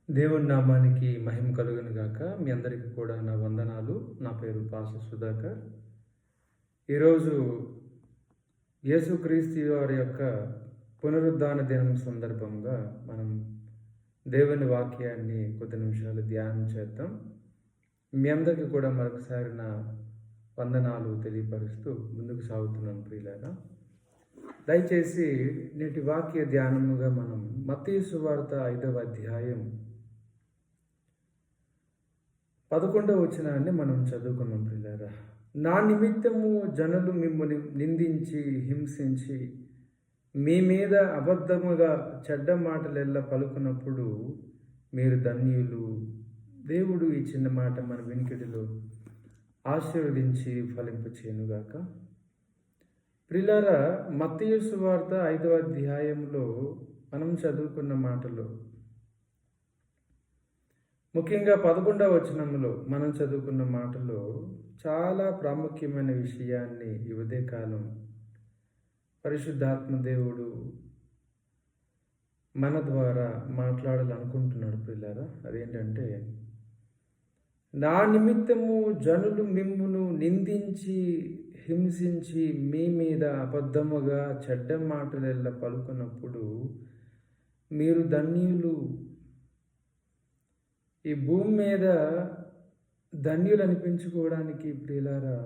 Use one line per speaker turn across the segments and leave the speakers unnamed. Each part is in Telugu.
దేవుని నామానికి మహిమ కలుగును గాక. మీ అందరికీ కూడా నా వందనాలు. నా పేరు పాస్టర్ సుధాకర్. ఈరోజు యేసుక్రీస్తు వారి యొక్క పునరుద్ధాన దినం సందర్భంగా మనం దేవుని వాక్యాన్ని కొద్ది నిమిషాలు ధ్యానం చేద్దాం. మీ అందరికీ కూడా మరొకసారి నా వందనాలు తెలియపరుస్తూ ముందుకు సాగుతున్నాను ప్రియులారా. దయచేసి నేటి వాక్య ధ్యానముగా మనం మత్తయి సువార్త 5వ అధ్యాయం 11వ వచనాన్ని మనం చదువుకున్నాం ప్రియులారా. నా నిమిత్తము జనులు మిమ్మల్ని నిందించి హింసించి మీ మీద అబద్ధముగా చెడ్డ మాటలెల్లా పలుకున్నప్పుడు మీరు ధన్యులు. దేవుడు ఈ చిన్న మాట మన వినికిడిలో ఆశీర్వదించి ఫలింపచేయునుగాక. ప్రియులారా, మత్తయి సువార్త 5వ అధ్యాయంలో మనం చదువుకున్న మాటలు, ముఖ్యంగా 11వ వచనంలో మనం చదువుకున్న మాటలో చాలా ప్రాముఖ్యమైన విషయాన్ని ఈ ఉదయకాలం పరిశుద్ధాత్మ దేవుడు మన ద్వారా మాట్లాడాలనుకుంటున్నాడు ప్రియులారా. అదేంటంటే, నా నిమిత్తము జనులు మిమ్మును నిందించి హింసించి మీ మీద అబద్ధముగా చెడ్డ మాటలెల్లా పలుకున్నప్పుడు మీరు ధన్యులు. ఈ భూమి మీద ధన్యులు అనిపించుకోవడానికి ప్రియులారా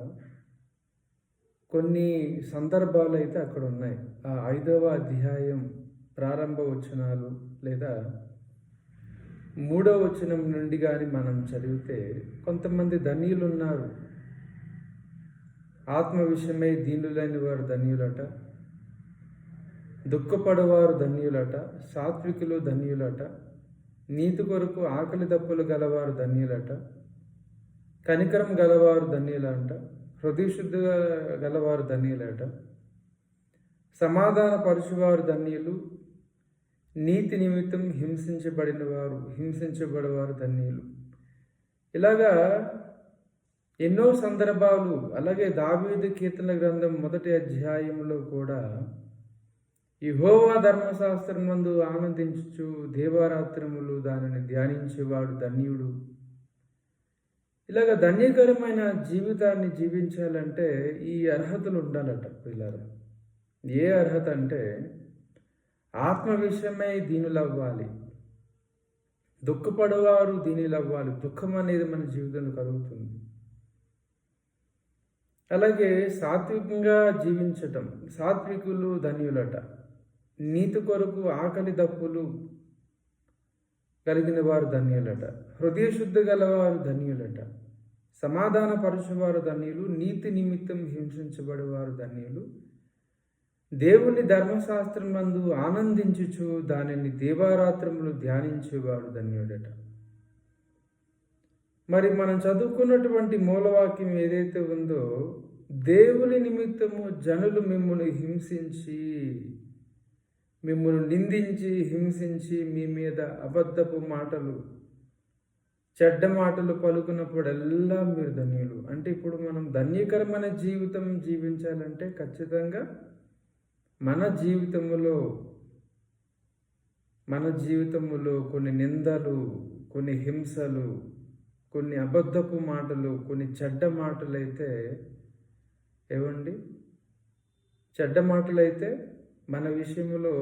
కొన్ని సందర్భాలు అయితే అక్కడ ఉన్నాయి. ఆ 5వ అధ్యాయం ప్రారంభ వచనాలు లేదా 3వ వచనం నుండి కానీ మనం చదివితే కొంతమంది ధన్యులు ఉన్నారు. ఆత్మ విషయమై దీనులైన వారు ధన్యులట, దుఃఖపడవారు ధన్యులట, సాత్వికులు ధన్యులట, నీతి కొరకు ఆకలి దప్పులు గలవారు ధన్యులట, కనికరం గలవారు ధన్యులంట, హృదయశుద్ధి గలవారు ధన్యులట, సమాధాన పరుచువారు ధన్యులు, నీతి నిమిత్తం హింసించబడేవారు ధన్యులు. ఇలాగా ఎన్నో సందర్భాలు. అలాగే దావీదు కీర్తన గ్రంథం 1వ అధ్యాయంలో కూడా యెహోవా ధర్మశాస్త్రమందు ఆనందించుచు దేవారాత్రములు దానిని ధ్యానించేవాడు ధన్యుడు. ఇలాగ ధన్యకరమైన జీవితాన్ని జీవించాలంటే ఈ అర్హతలు ఉండాలట పిల్లలు. ఏ అర్హత అంటే, ఆత్మ విషయమై దీనులవ్వాలి, దుఃఖపడేవారు దీనులవ్వాలి. దుఃఖం అనేది మన జీవితంలో కలుగుతుంది. అలాగే సాత్వికంగా జీవించటం, సాత్వికులు ధన్యులట, నీతి కొరకు ఆకలి దప్పులు కలిగిన వారు ధన్యులట, హృదయశుద్ధి గలవారు ధన్యులట, సమాధాన పరచువారు ధన్యులు, నీతి నిమిత్తం హింసించబడేవారు ధన్యులు, దేవుని ధర్మశాస్త్రం నందు ఆనందించుచు దానిని దేవారాత్రములు ధ్యానించేవాడు ధన్యుడట. మరి మనం చదువుకున్నటువంటి మూలవాక్యం ఏదైతే ఉందో, దేవుని నిమిత్తము జనులు మిమ్మల్ని హింసించి, మిమ్మల్ని నిందించి హింసించి మీ మీద అబద్ధపు మాటలు చెడ్డ మాటలు పలుకున్నప్పుడల్లా మీరు ధన్యులు. అంటే ఇప్పుడు మనం ధన్యకరమైన జీవితం జీవించాలంటే ఖచ్చితంగా మన జీవితంలో కొన్ని నిందలు, కొన్ని హింసలు, కొన్ని అబద్ధపు మాటలు, కొన్ని చెడ్డ మాటలైతే చెడ్డ మాటలైతే మన విషయంలో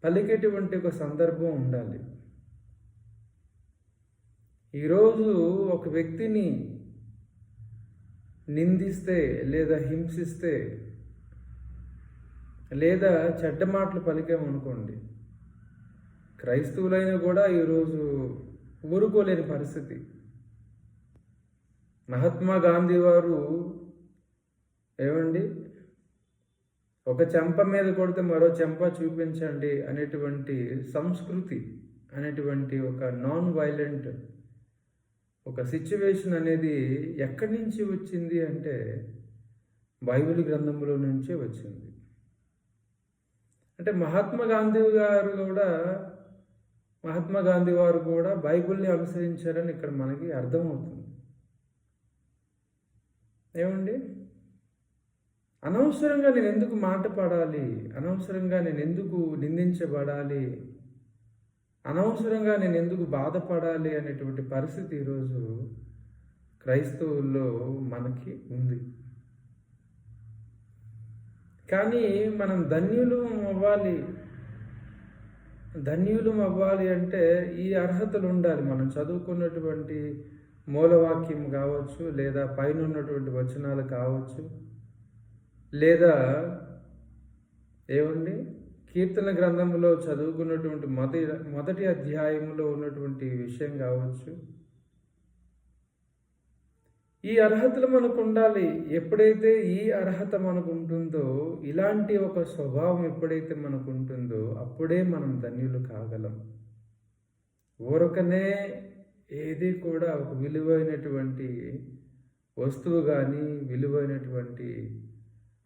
పలికేటువంటి ఒక సందర్భం ఉండాలి. ఈరోజు ఒక వ్యక్తిని నిందిస్తే లేదా హింసిస్తే లేదా చెడ్డ మాటలు పలికామనుకోండి, క్రైస్తవులైనా కూడా ఈరోజు ఊరుకోలేని పరిస్థితి. మహాత్మా గాంధీ వారు ఒక చెంప మీద కొడితే మరో చెంప చూపించండి అనేటువంటి సంస్కృతి, అనేటువంటి ఒక నాన్ వైలెంట్ ఒక సిచ్యువేషన్ అనేది ఎక్కడి నుంచి వచ్చింది అంటే బైబిల్ గ్రంథంలో నుంచే వచ్చింది. అంటే మహాత్మా గాంధీ వారు కూడా బైబిల్ని అనుసరించారని ఇక్కడ మనకి అర్థమవుతుంది. అనవసరంగా నేను ఎందుకు మాట పడాలి, అనవసరంగా నేను ఎందుకు నిందించబడాలి అనవసరంగా నేను ఎందుకు బాధపడాలి అనేటువంటి పరిస్థితి ఈరోజు క్రైస్తవుల్లో మనకి ఉంది. కానీ మనం ధన్యులం అవ్వాలి అంటే ఈ అర్హతలు ఉండాలి. మనం చదువుకున్నటువంటి మూలవాక్యం కావచ్చు, లేదా పైన ఉన్నటువంటి వచనాలు కావచ్చు, లేదా ఏమండి కీర్తన గ్రంథంలో చదువుకున్నటువంటి మొదటి అధ్యాయంలో ఉన్నటువంటి విషయం కావచ్చు. ఈ అర్హతలు మనకు ఉండాలి. ఎప్పుడైతే ఈ అర్హత మనకు ఉంటుందో, ఇలాంటి ఒక స్వభావం ఎప్పుడైతే మనకు ఉంటుందో, అప్పుడే మనం ధన్యులు కాగలం. ఊరకనే ఏది కూడా ఒక విలువైనటువంటి వస్తువు కానీ, విలువైనటువంటి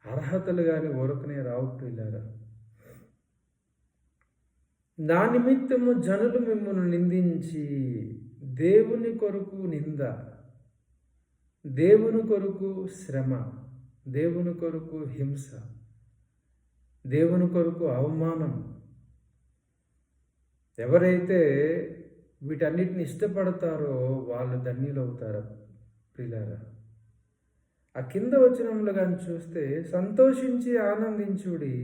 అర్హతలు కానీ ఊరకనే రావు ప్రియులారా. నా నిమిత్తము జనులు మిమ్మల్ని నిందించి, దేవుని కొరకు నింద, దేవుని కొరకు శ్రమ, దేవుని కొరకు హింస, దేవుని కొరకు అవమానం, ఎవరైతే వీటన్నిటిని ఇష్టపడతారో వాళ్ళు ధన్యులవుతారు ప్రియులారా. ఆ కింద వచనంలో కానీ చూస్తే, సంతోషించి ఆనందించుడి,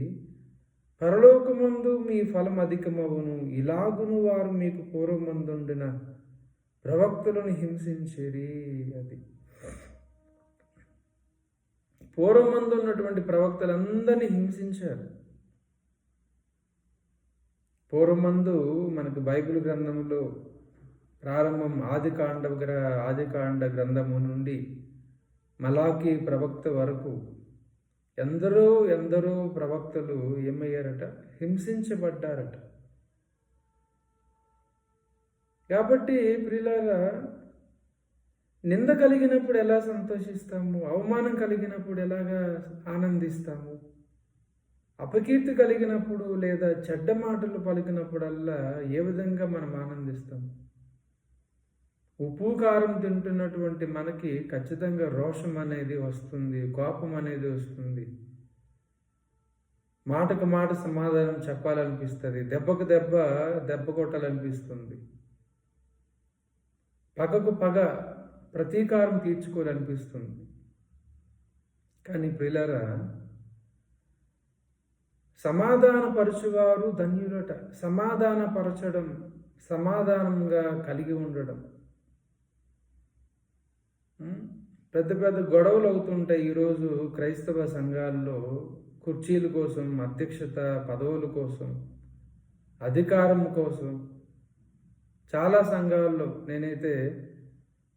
పరలోకమందు మీ ఫలం అధికమవును, ఇలాగును వారు మీకు పూర్వమందుండిన ప్రవక్తలను హింసించిరి. అది పూర్వమందు ఉన్నటువంటి ప్రవక్తలందరినీ హింసించారు. పూర్వమందు మనకు బైబిల్ గ్రంథంలో ప్రారంభం ఆదికాండ గ్రంథము నుండి మలాకీ ప్రవక్త వరకు ఎందరో ప్రవక్తలు ఏమయ్యారట? హింసించబడ్డారట. కాబట్టి ప్రియులారా, నింద కలిగినప్పుడు ఎలా సంతోషిస్తాము? అవమానం కలిగినప్పుడు ఎలాగా ఆనందిస్తాము? అపకీర్తి కలిగినప్పుడు లేదా చెడ్డ మాటలు పలికినప్పుడల్లా ఏ విధంగా మనం ఆనందిస్తాము? ఉప్పు కారం తింటున్నటువంటి మనకి ఖచ్చితంగా రోషం అనేది వస్తుంది, కోపం అనేది వస్తుంది, మాటకు మాట సమాధానం చెప్పాలనిపిస్తుంది, దెబ్బకు దెబ్బ కొట్టాలనిపిస్తుంది, పగకు పగ ప్రతీకారం తీర్చుకోవాలనిపిస్తుంది. కానీ ప్రియులారా, సమాధానపరచువారు ధన్యులట. సమాధానపరచడం, సమాధానంగా కలిగి ఉండడం. పెద్ద పెద్ద గొడవలు అవుతుంటాయి ఈరోజు క్రైస్తవ సంఘాల్లో. కుర్చీల కోసం, అధ్యక్షత పదవుల కోసం, అధికారం కోసం చాలా సంఘాల్లో, నేనైతే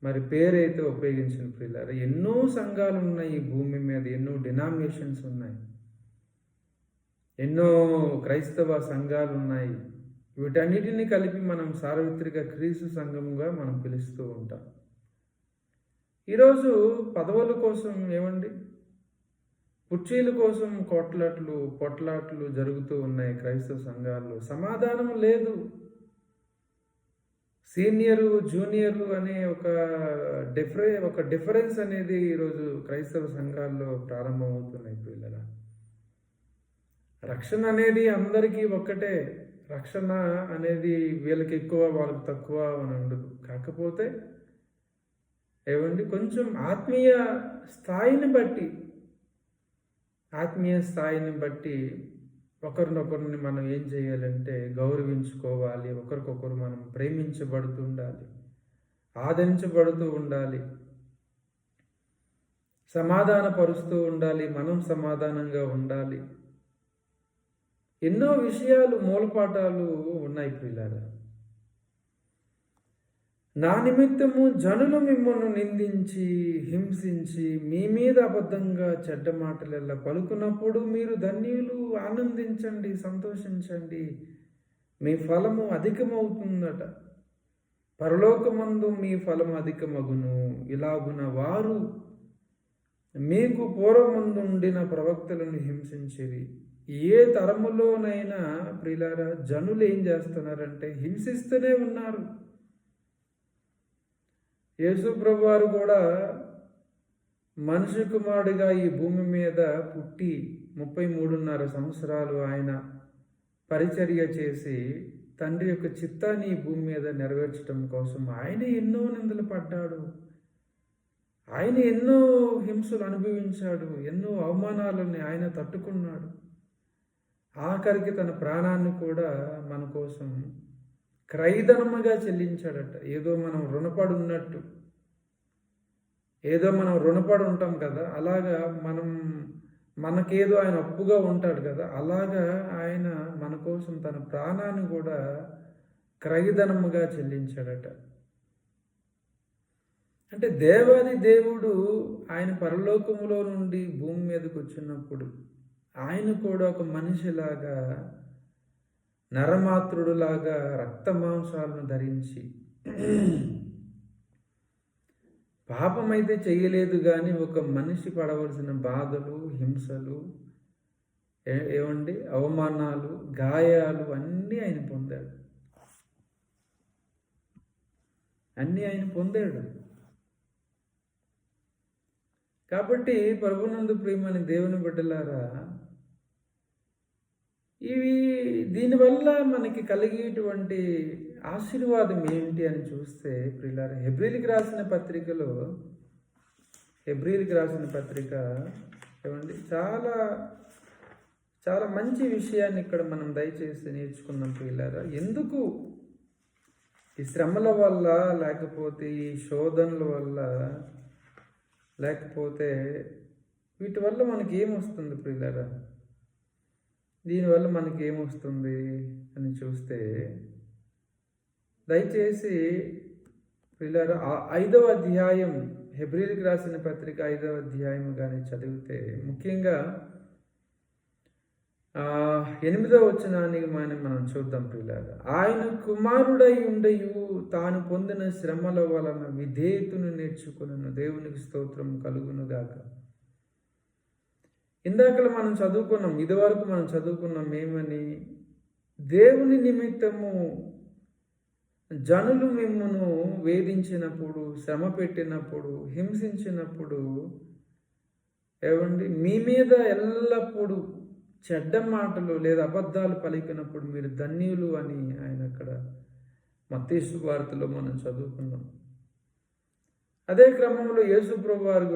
మరి పేరైతే ఉపయోగించిన ప్రియులారా, ఎన్నో సంఘాలు ఉన్నాయి ఈ భూమి మీద, ఎన్నో డినామినేషన్స్ ఉన్నాయి, ఎన్నో క్రైస్తవ సంఘాలు ఉన్నాయి. వీటన్నిటిని కలిపి మనం సార్వత్రిక క్రీస్తు సంఘముగా మనం పిలుస్తూ ఉంటాం. ఈరోజు పదవుల కోసం ఏమండి, కుర్చీల కోసం పొట్లాట్లు జరుగుతూ ఉన్నాయి క్రైస్తవ సంఘాల్లో. సమాధానం లేదు. సీనియరు జూనియరు అనే ఒక డిఫరెన్స్ అనేది ఈరోజు క్రైస్తవ సంఘాల్లో ప్రారంభమవుతున్నాయి పిల్లల. రక్షణ అనేది అందరికీ ఒక్కటే. రక్షణ అనేది వీళ్ళకి ఎక్కువ వాళ్ళకి తక్కువ అని ఉండదు. కాకపోతే ఏమండి, కొంచెం ఆత్మీయ స్థాయిని బట్టి ఒకరినొకరిని మనం ఏం చేయాలంటే గౌరవించుకోవాలి. ఒకరికొకరు మనం ప్రేమించబడుతూ ఉండాలి, ఆదరించబడుతూ ఉండాలి, సమాధానపరుస్తూ ఉండాలి, మనం సమాధానంగా ఉండాలి. ఎన్నో విషయాలు, మూలపాఠాలు ఉన్నాయి ప్రియులారా. నా నిమిత్తము జనులు మిమ్మల్ని నిందించి, హింసించి, మీ మీద అబద్ధంగా చెడ్డ మాటలెల్లా పలుకున్నప్పుడు మీరు ధన్యులు, ఆనందించండి, సంతోషించండి, మీ ఫలము అధికమవుతుందట. పరలోకమందు మీ ఫలము అధికమగును, ఇలాగున వారు మీకు పూర్వమందుండిన ప్రవక్తలను హింసించిరి. ఏ తరములోనైనా ప్రియులారా, జనులు ఏం చేస్తున్నారంటే హింసిస్తూనే ఉన్నారు. యేసు ప్రభువారు కూడా మనిషి కుమారుడిగా ఈ భూమి మీద పుట్టి 33.5 సంవత్సరాలు ఆయన పరిచర్య చేసి తండ్రి యొక్క చిత్తాన్ని ఈ భూమి మీద నెరవేర్చడం కోసం ఆయన ఎన్నో నిందలు పడ్డాడు. ఆయన ఎన్నో హింసలు అనుభవించాడు. ఎన్నో అవమానాలని ఆయన తట్టుకున్నాడు. ఆఖరికి తన ప్రాణాన్ని కూడా మన కోసం క్రయధనముగా చెల్లించాడట. ఏదో మనం రుణపడి ఉన్నట్టు, ఏదో మనం రుణపడి ఉంటాం కదా, అలాగా మనకేదో ఆయన అప్పుగా ఉంటాడు కదా, అలాగా ఆయన మన కోసం తన ప్రాణాన్ని కూడా క్రయధనముగా చెల్లించాడట. అంటే దేవాది దేవుడు ఆయన పరలోకములో నుండి భూమి మీదకి వచ్చినప్పుడు ఆయన కూడా ఒక మనిషిలాగా, నరమాతృడులాగా రక్త మాంసాలను ధరించి పాపమైతే చేయలేదు, కానీ ఒక మనిషి పడవలసిన బాధలు, హింసలు, అవమానాలు, గాయాలు అన్నీ ఆయన పొందాడు. కాబట్టి ప్రభునందు ప్రియమైన దేవుని బిడ్డలారా, దీనివల్ల మనకి కలిగేటువంటి ఆశీర్వాదం ఏంటి అని చూస్తే ప్రియులారా, హెబ్రీయులకు రాసిన పత్రిక చాలా చాలా మంచి విషయాన్ని ఇక్కడ మనం దయచేసి నేర్చుకున్నాం ప్రియులారా. ఎందుకు ఈ శ్రమల వల్ల, లేకపోతే ఈ శోధనల వల్ల, లేకపోతే వీటి వల్ల మనకి ఏమొస్తుంది ప్రియులారా, దీనివల్ల మనకి ఏమొస్తుంది అని చూస్తే దయచేసి ప్రియులారా 5వ అధ్యాయం, హెబ్రీయులకు రాసిన పత్రిక 5వ అధ్యాయం కానీ చదివితే, ముఖ్యంగా 8వ వచనానికి మనం చూద్దాం ప్రియులారా. ఆయన కుమారుడై ఉండయు తాను పొందిన శ్రమల వలన విధేయతను నేర్చుకును, దేవునికి స్తోత్రం కలుగునుగాక. ఇందాకలు మనం చదువుకున్నాం, ఇదివరకు మనం చదువుకున్నాం ఏమని, దేవుని నిమిత్తము జనులు మిమ్మును వేధించినప్పుడు, శ్రమ పెట్టినప్పుడు, హింసించినప్పుడు, మీ మీద ఎల్లప్పుడూ చెడ్డ మాటలు లేదా అబద్ధాలు పలికినప్పుడు మీరు ధన్యులు అని ఆయన అక్కడ మత్తయి సువార్తలో మనం చదువుకున్నాం. అదే క్రమంలో యేసు ప్రభువు వారి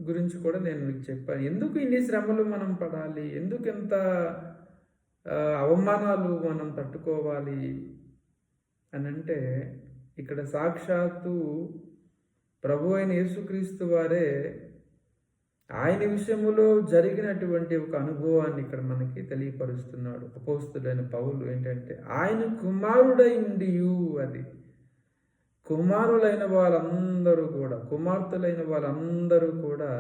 గురించి కూడా నేను మీకు చెప్పాను. ఎందుకు ఇన్ని శ్రమలు మనం పడాలి, ఎందుకు ఎంత అవమానాలు మనం తట్టుకోవాలి అని అంటే, ఇక్కడ సాక్షాత్తు ప్రభు అయిన యేసుక్రీస్తు వారే ఆయన విషయంలో జరిగినటువంటి ఒక అనుభవాన్ని ఇక్కడ మనకి తెలియపరుస్తున్నాడు అపోస్తలుడైన పౌలు. ఏంటంటే, ఆయన కుమారుడై ఉండియు, అది కుమారులైన వాళ్ళందరూ కూడా, కుమార్తెలైన వాళ్ళందరూ కూడా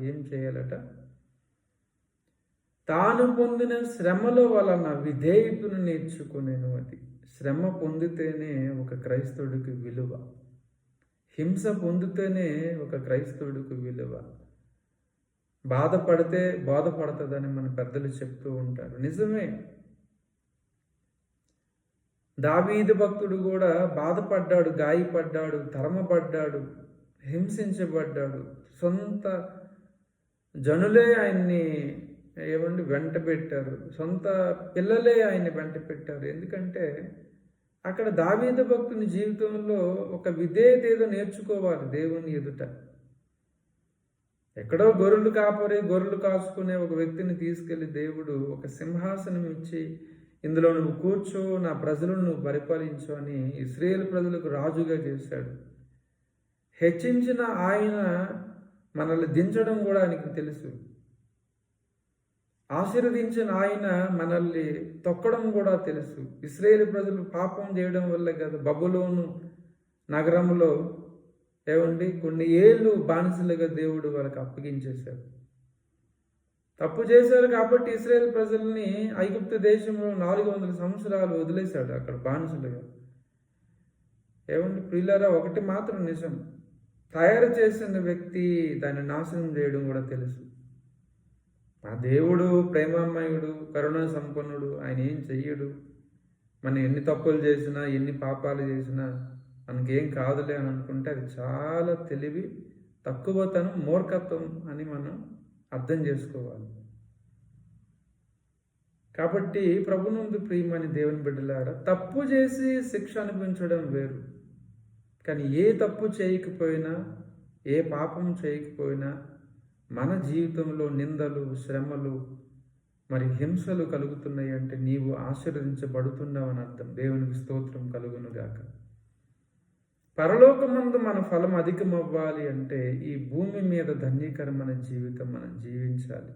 ఏం చేయాలట, తాను పొందిన శ్రమల వలన విధేయతను నేర్చుకునేను. అది శ్రమ పొందితేనే ఒక క్రైస్తవుడికి విలువ, హింస పొందితేనే ఒక క్రైస్తవుడికి విలువ. బాధపడితే బాధపడుతుందని మన పెద్దలు చెప్తూ ఉంటారు. నిజమే, దావీదు భక్తుడు కూడా బాధపడ్డాడు, గాయపడ్డాడు, తరమబడ్డాడు, హింసించబడ్డాడు. సొంత జనులే ఆయన్ని వెంట పెట్టారు, సొంత పిల్లలే ఆయన్ని వెంట పెట్టారు. ఎందుకంటే అక్కడ దావీదు భక్తుని జీవితంలో ఒక విధేయత ఏదో నేర్చుకోవాలి దేవుని ఎదుట. ఎక్కడో గొర్రెలు కాసుకునే ఒక వ్యక్తిని తీసుకెళ్లి దేవుడు ఒక సింహాసనం ఇచ్చి, ఇందులో నువ్వు కూర్చో, నా ప్రజలను నువ్వు పరిపాలించు అని ఇశ్రాయేలు ప్రజలకు రాజుగా చేశాడు. హెచ్చించిన ఆయన మనల్ని దించడం కూడా ఆయనకు తెలుసు. ఆశీర్వదించిన ఆయన మనల్ని తొక్కడం కూడా తెలుసు. ఇశ్రాయేలు ప్రజలు పాపం చేయడం వల్ల కదా బబులోను నగరంలో కొన్ని ఏళ్ళు బానిసలుగా దేవుడు వాళ్ళకి అప్పగించేశారు. తప్పు చేశారు కాబట్టి ఇశ్రాయేలు ప్రజల్ని ఐగుప్తు దేశంలో 400 సంవత్సరాలు వదిలేశాడు అక్కడ బానిసలుగా. ప్రియులారా, ఒకటి మాత్రం నిజం, తయారు చేసిన వ్యక్తి దాన్ని నాశనం చేయడం కూడా తెలుసు. ఆ దేవుడు ప్రేమామయుడు, కరుణా సంపన్నుడు, ఆయన ఏం చెయ్యడు. మనం ఎన్ని తప్పులు చేసినా, ఎన్ని పాపాలు చేసినా మనకేం కాదులే అని అనుకుంటే అది చాలా తెలివి తక్కువతనం, మూర్ఖత్వం అని మనం అర్థం చేసుకోవాలి. కాబట్టి ప్రభునందు ప్రియమని దేవుని బిడ్డలారా, తప్పు చేసి శిక్ష అనుభవించడం వేరు. కానీ ఏ తప్పు చేయకపోయినా, ఏ పాపం చేయకపోయినా మన జీవితంలో నిందలు, శ్రమలు, మరి హింసలు కలుగుతున్నాయి అంటే నీవు ఆశీర్వదించబడుతున్నావని అర్థం. దేవునికి స్తోత్రం కలుగునుగాక. పరలోకమందు మన ఫలం అధికమవ్వాలి అంటే ఈ భూమి మీద ధన్యకరమైన జీవితం మనం జీవించాలి.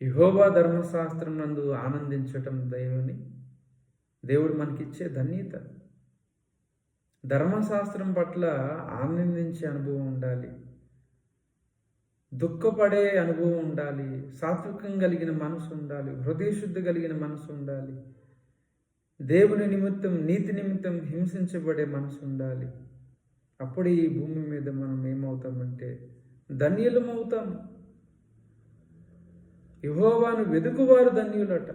యెహోవా ధర్మశాస్త్రం నందు ఆనందించటం దేవుడు మనకిచ్చే ధన్యత. ధర్మశాస్త్రం పట్ల ఆనందించే అనుభవం ఉండాలి, దుఃఖపడే అనుభవం ఉండాలి, సాత్వికం కలిగిన మనసు ఉండాలి, హృదయశుద్ధి కలిగిన మనసు ఉండాలి, దేవుని నిమిత్తం, నీతి నిమిత్తం హింసించబడే మనసు ఉండాలి. అప్పుడు ఈ భూమి మీద మనం ఏమవుతామంటే ధన్యులమవుతాం. యెహోవాను వెదుకువారు ధన్యులట.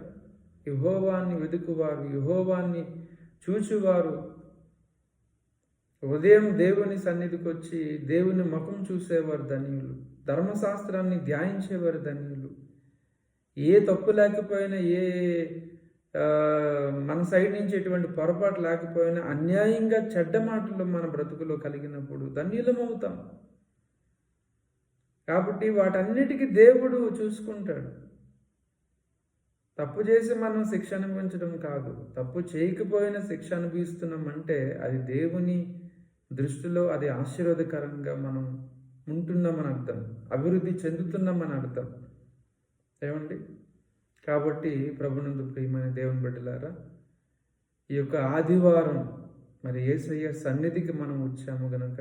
యెహోవాన్ని వెదుకువారు, యెహోవాన్ని చూచువారు, ఉదయం దేవుని సన్నిధికి వచ్చి దేవుని ముఖం చూసేవారు ధన్యులు, ధర్మశాస్త్రాన్ని ధ్యానించేవారు ధన్యులు. ఏ తప్పు లేకపోయినా, మన సైడ్ నుంచి ఎటువంటి పొరపాటు లేకపోయినా, అన్యాయంగా చెడ్డ మాటలు మన బ్రతుకులో కలిగినప్పుడు ధన్యులమవుతాం. కాబట్టి వాటన్నిటికీ దేవుడు చూసుకుంటాడు. తప్పు చేసి మనం శిక్ష అనుభవించడం కాదు, తప్పు చేయకపోయినా శిక్ష అనుభవిస్తున్నామంటే అది దేవుని దృష్టిలో అది ఆశీర్వాదకరంగా మనం ఉంటున్నామని అర్థం, అభివృద్ధి చెందుతున్నామని అర్థం. ఏమండి? కాబట్టి ప్రభునందు ప్రియమైన దేవుని బిడ్డలారా, ఈ యొక్క ఆదివారం మరి యేసయ్య సన్నిధికి మనం వచ్చాము గనక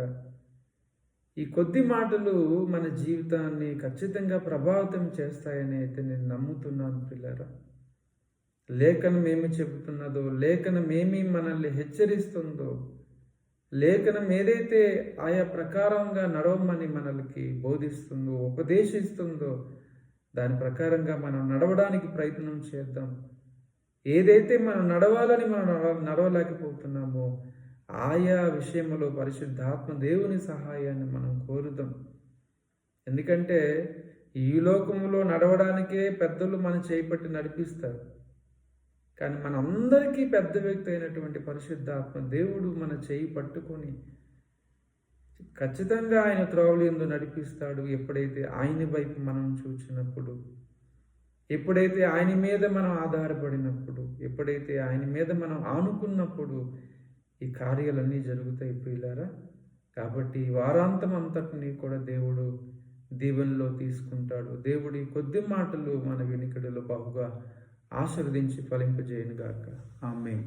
ఈ కొద్ది మాటలు మన జీవితాన్ని ఖచ్చితంగా ప్రభావితం చేస్తాయని అయితే నేను నమ్ముతున్నాను పిల్లరా. లేఖనం ఏమి చెబుతున్నదో, లేఖనం ఏమి మనల్ని హెచ్చరిస్తుందో, లేఖనం ఏదైతే ఆయా ప్రకారంగా నడవమని మనల్కి బోధిస్తుందో, ఉపదేశిస్తుందో దాని ప్రకారంగా మనం నడవడానికి ప్రయత్నం చేద్దాం. ఏదైతే మనం నడవాలని మనం నడవలేకపోతున్నామో ఆయా విషయంలో పరిశుద్ధాత్మ దేవుని సహాయాన్ని మనం కోరుదాం. ఎందుకంటే ఈ లోకంలో నడవడానికే పెద్దలు మన చేపట్టి నడిపిస్తారు. కానీ మనందరికీ పెద్ద వ్యక్తి అయినటువంటి పరిశుద్ధాత్మ దేవుడు మన చేయి పట్టుకొని ఖచ్చితంగా ఆయన త్రోవలు యందు నడిపిస్తాడు. ఎప్పుడైతే ఆయన వైపు మనం చూచినప్పుడు, ఎప్పుడైతే ఆయన మీద మనం ఆధారపడినప్పుడు, ఎప్పుడైతే ఆయన మీద మనం ఆనుకున్నప్పుడు ఈ కార్యాలన్నీ జరుగుతాయి ప్రియులారా. కాబట్టి వారాంతం అంతటినీ కూడా దేవుడు దీవెనలో తీసుకుంటాడు. దేవుడి కొద్ది మాటలు మన వినికిడిలో బహుగా ఆశీర్వదించి ఫలింపజేయునుగాక. ఆమేన్.